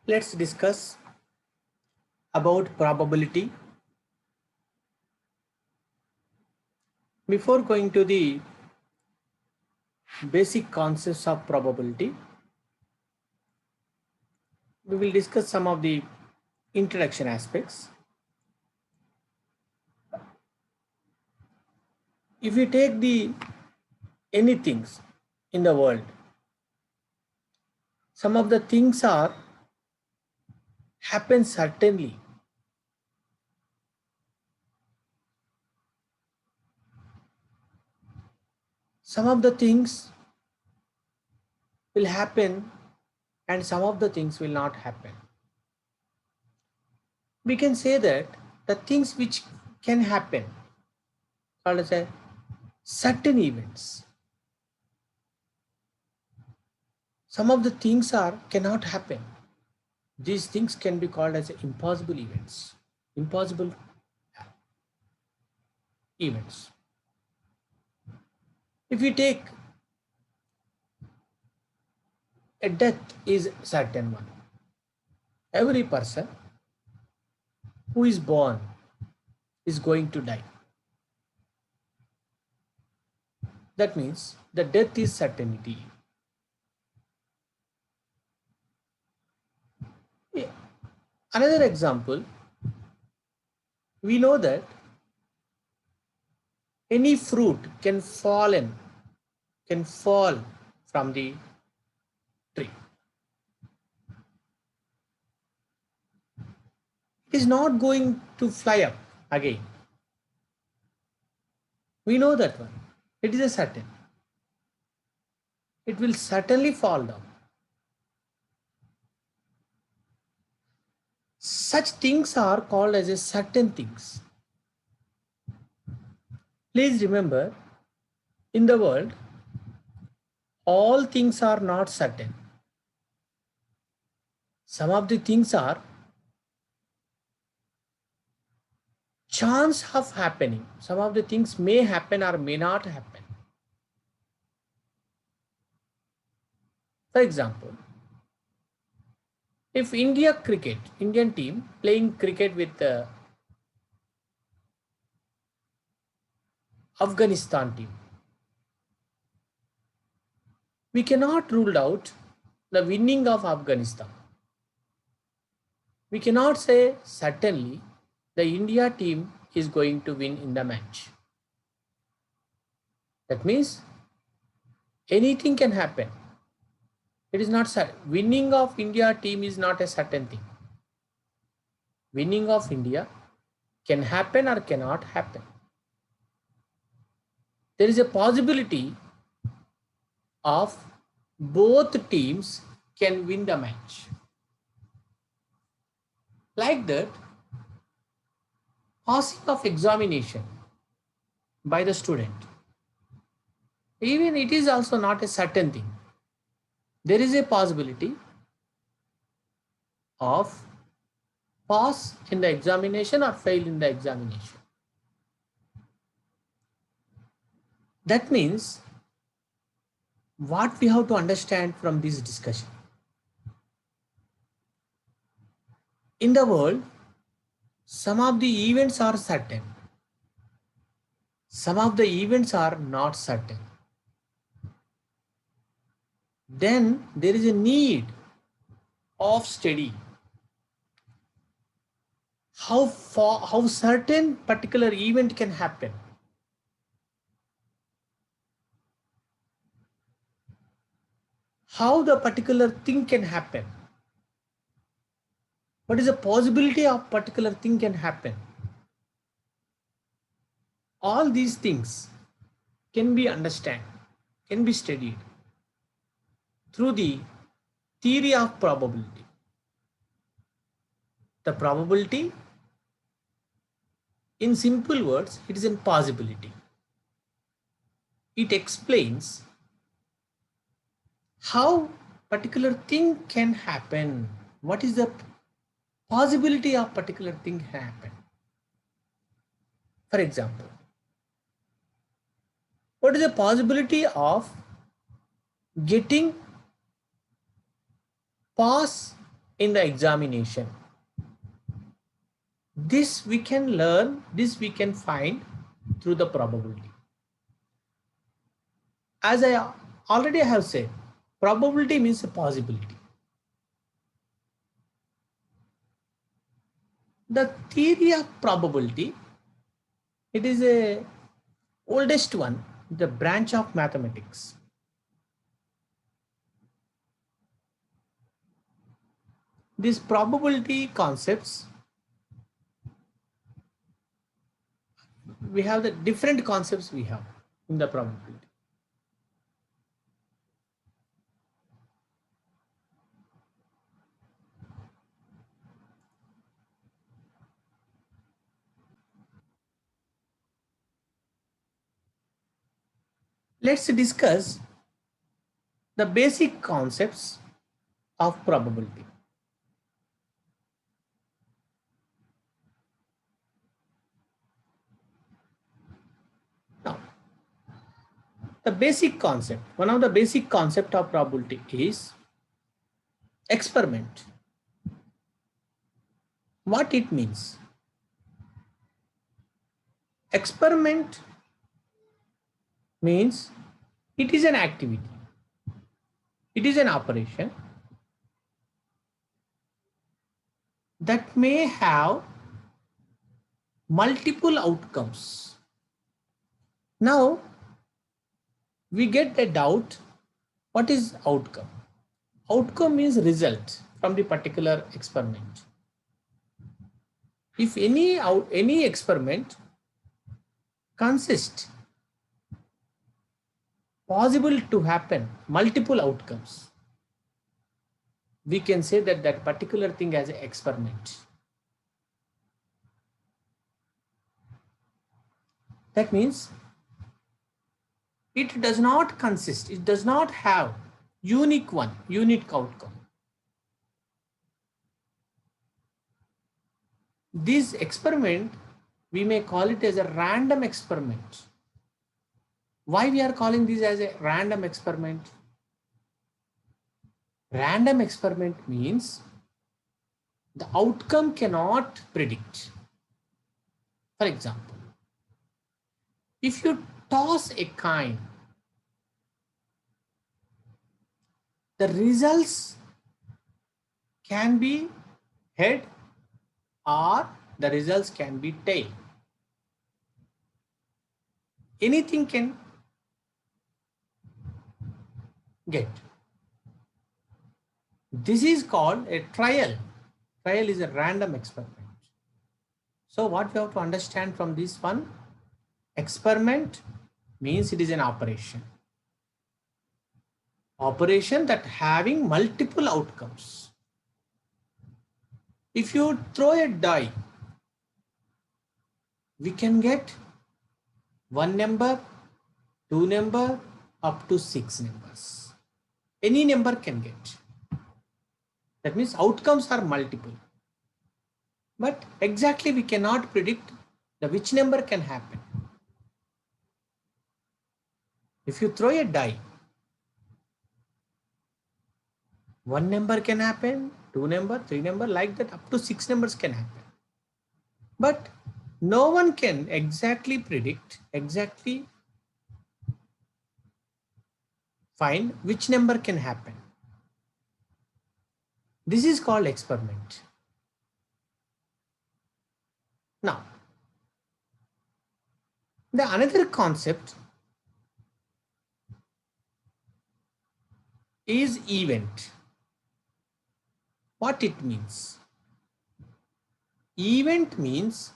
Let's discuss about probability. Before going to the basic concepts of probability, we will discuss some of the introduction aspects. If we take the any things in the world, some of the things are happen certainly. Some of the things will happen and some of the things will not happen. We can say that the things which can happen called as a certain events. Some of the things are cannot happen. These things can be called as impossible events. Impossible events. If we take a death is certain one. Every person who is born is going to die. That means the death is certainty. Another example, we know that any fruit can fall from the tree. It is not going to fly up again. We know that one. It is a certain. It will certainly fall down. Such things are called as a certain things. Please remember, in the world, all things are not certain. Some of the things are chance of happening. Some of the things may happen or may not happen. For example, if Indian team playing cricket with the Afghanistan team, we cannot rule out the winning of Afghanistan. We cannot say certainly the India team is going to win in the match. That means anything can happen. It is not certain. Winning of India team is not a certain thing. Winning of India can happen or cannot happen. There is a possibility of both teams can win the match. Like that, passing of examination by the student, even it is also not a certain thing. There is a possibility of pass in the examination or fail in the examination. That means what we have to understand from this discussion. In the world, some of the events are certain. Some of the events are not certain. Then there is a need of study. How certain particular event can happen. How the particular thing can happen. What is the possibility of particular thing can happen? All these things can be understood, can be studied through the theory of probability. The probability, in simple words, it is a possibility. It explains how particular thing can happen. What is the possibility of particular thing happen? For example, what is the possibility of getting pass in the examination. This we can learn, this we can find through the probability. As I already have said, probability means a possibility. The theory of probability, it is a oldest one, the branch of mathematics. These probability concepts, we have the different concepts we have in the probability. Let's discuss the basic concepts of probability. Now, the basic concept, one of the basic concept of probability is experiment. What it means? Experiment means it is an activity, it is an operation that may have multiple outcomes. Now, we get a doubt, what is outcome? Outcome means result from the particular experiment. If any experiment consists possible to happen multiple outcomes, we can say that that particular thing as an experiment. That means it does not consist, it does not have unique outcome. This experiment, we may call it as a random experiment. Why we are calling this as a random experiment? Random experiment means the outcome cannot predict. For example, if you toss a coin, the results can be head or the results can be tail. Anything can get. This is called a trial. Trial is a random experiment. So what we have to understand from this one, experiment means it is an operation. Operation that having multiple outcomes. If you throw a die, we can get one number, two number, up to 6 numbers. Any number can get. That means outcomes are multiple. But exactly we cannot predict the which number can happen. If you throw a die, one number can happen, two number, three number, like that up to 6 numbers can happen. But no one can exactly predict, exactly find which number can happen. This is called experiment. Now, the another concept is event. What it means? Event means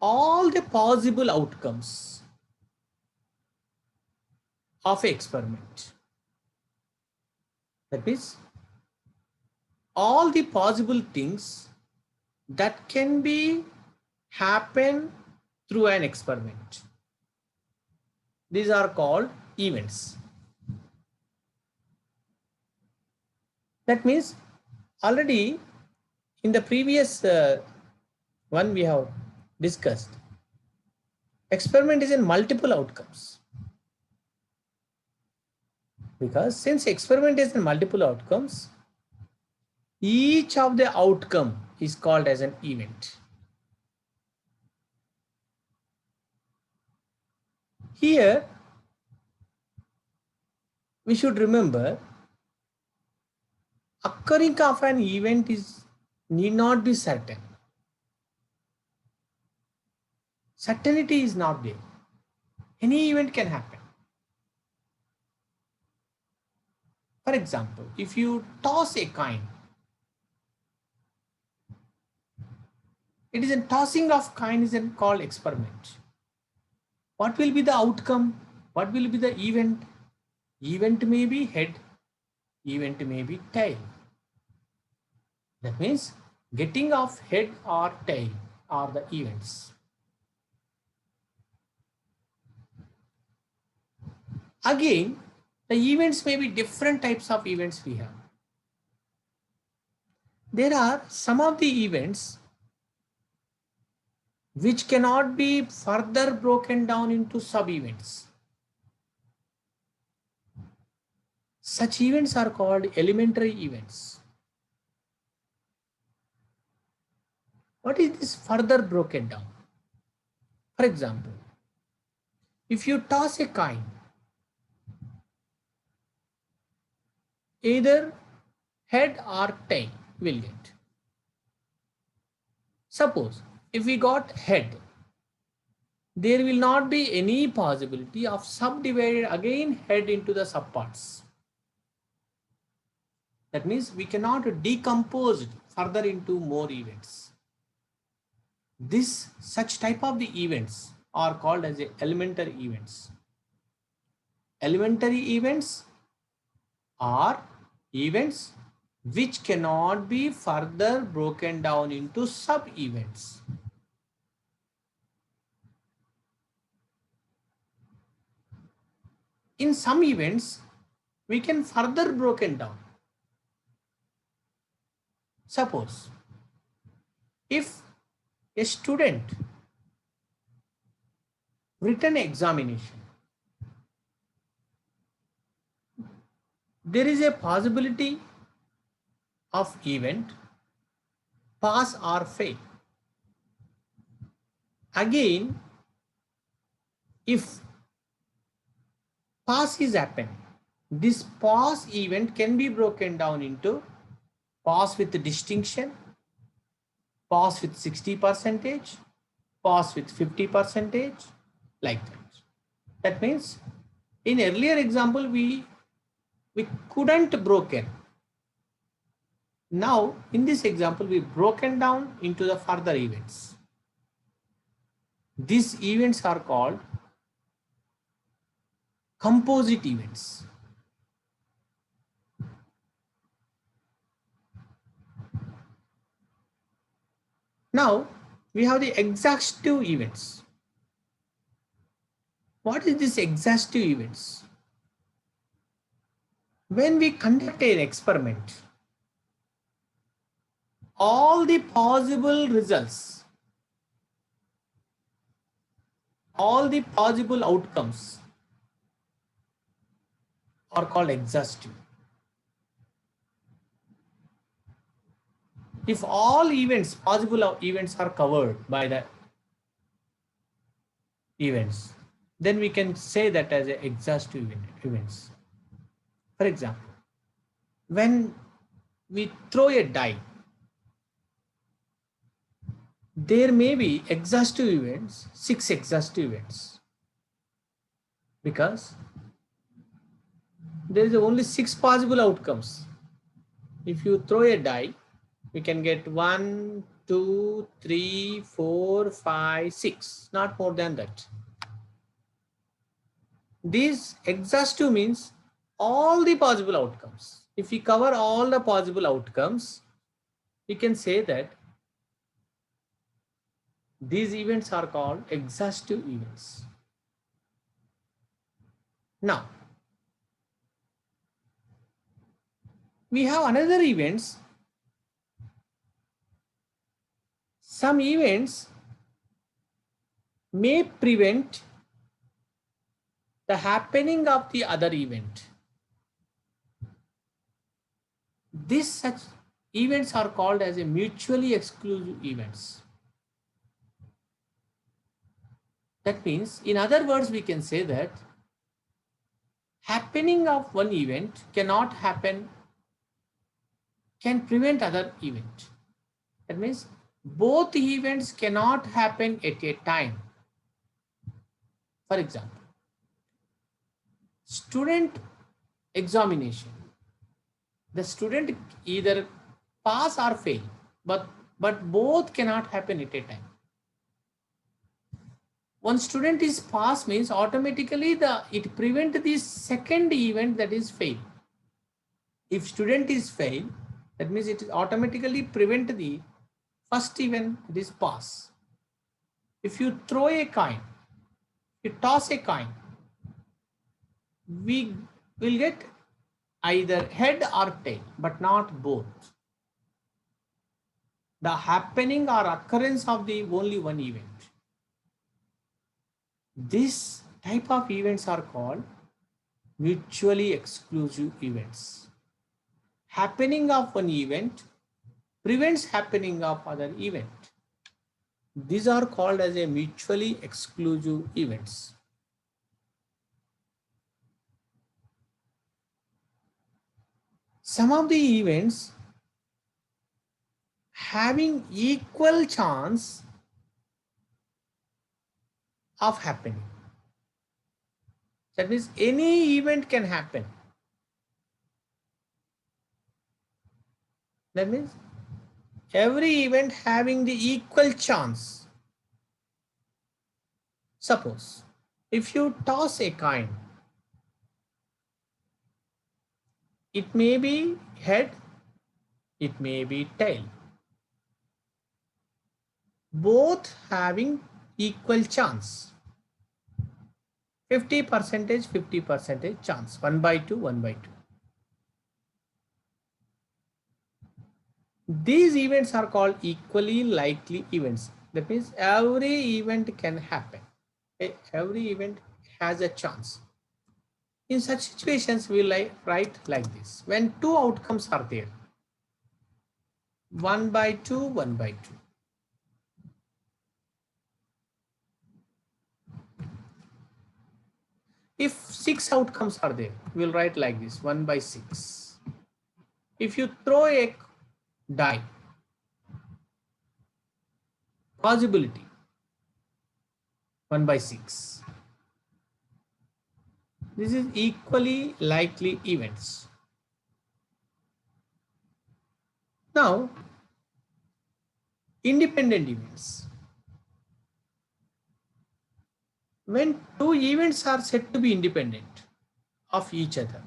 all the possible outcomes of an experiment. That means all the possible things that can be happen through an experiment. These are called events. That means already in the previous one we have discussed, experiment is in multiple outcomes. Because since experiment is in multiple outcomes, each of the outcome is called as an event. Here, we should remember occurring of an event is need not be certain. Certainty is not there. Any event can happen. For example, if you toss a coin, it is a tossing of coin is called experiment. What will be the outcome? What will be the event? Event may be head, event may be tail. That means getting of head or tail are the events. Again, the events may be different types of events we have. There are some of the events which cannot be further broken down into sub-events. Such events are called elementary events. What is this further broken down? For example, if you toss a coin, either head or tail will get. Suppose if we got head, there will not be any possibility of subdivided again head into the subparts. That means we cannot decompose it further into more events. Such type of the events are called as elementary events. Elementary events are events which cannot be further broken down into sub-events. In some events, we can further broken down. Suppose if a student written examination, there is a possibility of event pass or fail. Again, if pass is happened, this pass event can be broken down into pass with distinction, pass with 60%, pass with 50%, like that. That means in earlier example, we couldn't broken. Now in this example, we broken down into the further events. These events are called composite events. Now we have the exhaustive events. What is this exhaustive events? When we conduct an experiment, all the possible results, all the possible outcomes are called exhaustive. If all events, possible events are covered by the events, then we can say that as an exhaustive events. For example, when we throw a die, there may be exhaustive events, 6 exhaustive events, because there is only 6 possible outcomes. If you throw a die, we can get 1, 2, 3, 4, 5, 6, not more than that. These exhaustive means all the possible outcomes. If we cover all the possible outcomes, we can say that these events are called exhaustive events. Now, we have another events. Some events may prevent the happening of the other event. These such events are called as a mutually exclusive events. That means, in other words, we can say that happening of one event cannot happen, can prevent other event. That means both events cannot happen at a time. For example, student examination. The student either pass or fail, but both cannot happen at a time. One student is pass means automatically it prevent the second event, that is fail. If student is fail, that means it automatically prevent the first event, that is pass. If you throw a coin, you toss a coin, we will get either head or tail, but not both. The happening or occurrence of the only one event. This type of events are called mutually exclusive events. Happening of one event prevents happening of other event. These are called as a mutually exclusive events. Some of the events having equal chance of happening. That means any event can happen. That means every event having the equal chance. Suppose if you toss a coin, it may be head, it may be tail. Both having equal chance. 50% chance. 1/2, 1/2. These events are called equally likely events. That means every event can happen. Every event has a chance. In such situations, we write like this. When two outcomes are there, 1/2, 1/2. If 6 outcomes are there, we'll write like this, 1/6. If you throw a die, possibility, 1/6. This is equally likely events. Now, independent events. When two events are said to be independent of each other,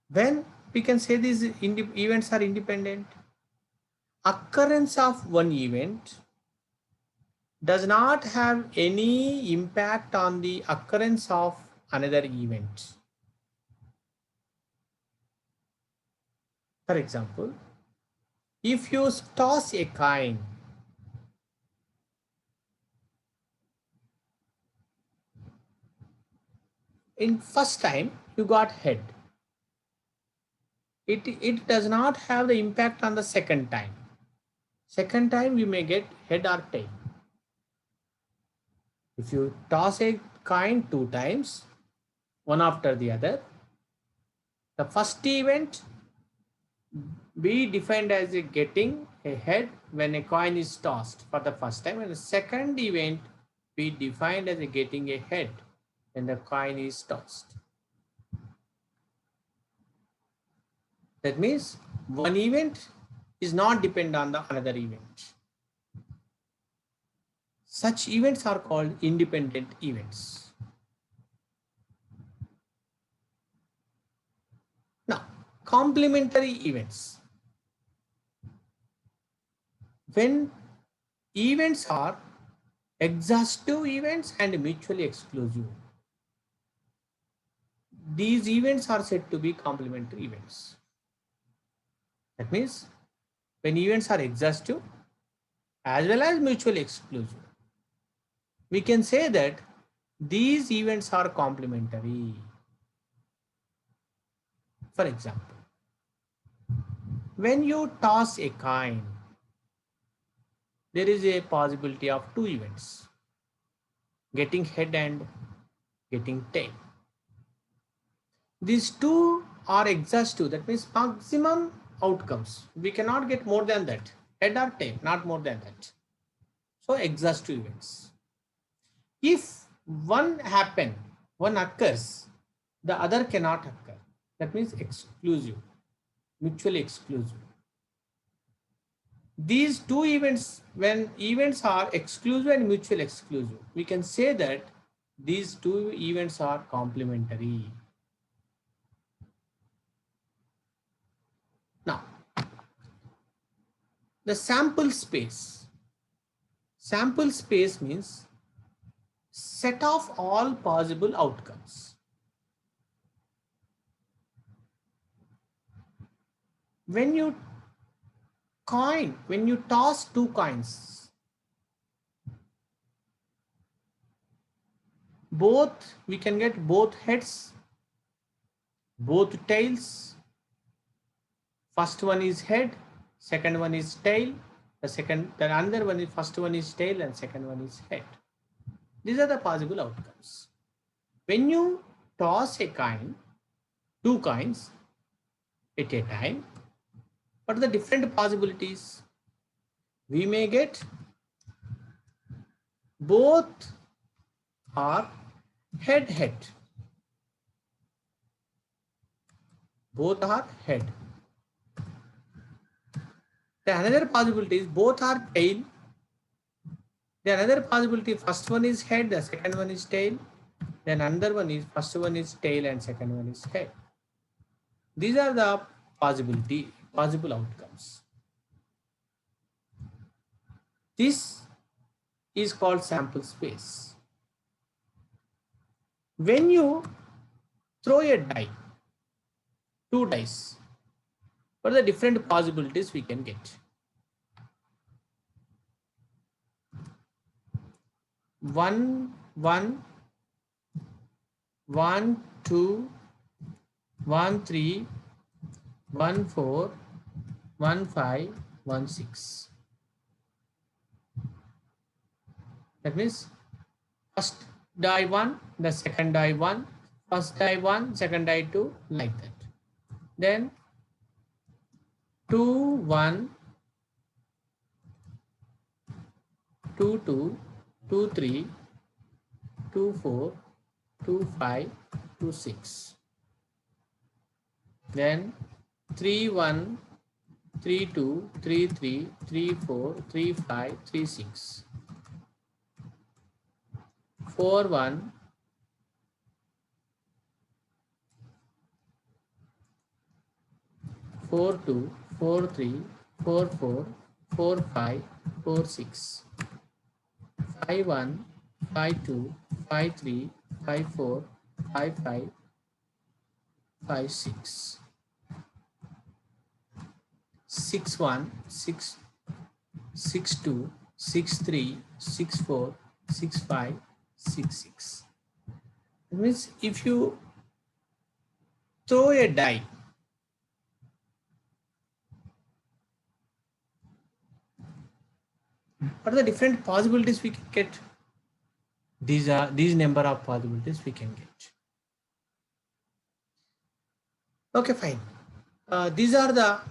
when we can say these events are independent, occurrence of one event does not have any impact on the occurrence of another event. For example, if you toss a coin, in first time you got head, it does not have the impact on the second time. Second time you may get head or tail. If you toss a coin 2 times, one after the other, the first event be defined as a getting a head when a coin is tossed for the first time, and the second event be defined as a getting a head when the coin is tossed. That means one event is not dependent on the another event. Such events are called independent events. Now, complementary events. When events are exhaustive events and mutually exclusive, these events are said to be complementary events. That means when events are exhaustive as well as mutually exclusive, we can say that these events are complementary. For example, when you toss a coin, there is a possibility of two events, getting head and getting tail. These two are exhaustive, that means maximum outcomes. We cannot get more than that, head or tail, not more than that. So exhaustive events. If one occurs, the other cannot occur. That means exclusive, mutually exclusive. These two events, when events are exclusive and mutually exclusive, we can say that these two events are complementary. Now, the sample space. Sample space means set of all possible outcomes. When you toss two coins, we can get both heads, both tails. First one is head, second one is tail. The other one is, first one is tail and second one is head. These are the possible outcomes. When you toss a coin, two coins at a time, what are the different possibilities? We may get both are head. Both are head. The another possibility is both are tail. The another possibility, first one is head, the second one is tail. Then another one is, first one is tail and second one is head. These are the possible outcomes. This is called sample space. When you throw a die, two dice, what are the different possibilities we can get? 1, 1, 1, 2, 1, 3, 1, 4, 1, 5, 1, 6. That means first die 1, the second die 1, first die 1, second die 2, like that. Then 2, 1, 2, 2, 2, 3, 2, 4, 2, 5, 2, 6. Then 3, 1, 3, 2, 3, 3, 3, 4, 3, 5, 3, 6. 4, 1, 4, 2, 4, 3, 4, 4, 4, 5, 4, 6. 5, 1, 5, 2, 5, 3, 5, 4, 5, 5, 5, 6. 6, 1, 6, 6, 2, 6, 3, 6, 4, 6, 5, 6, 6. It means if you throw a die, what are the different possibilities we can get? These number of possibilities we can get. Okay, fine. These are the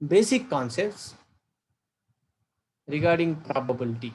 basic concepts regarding probability.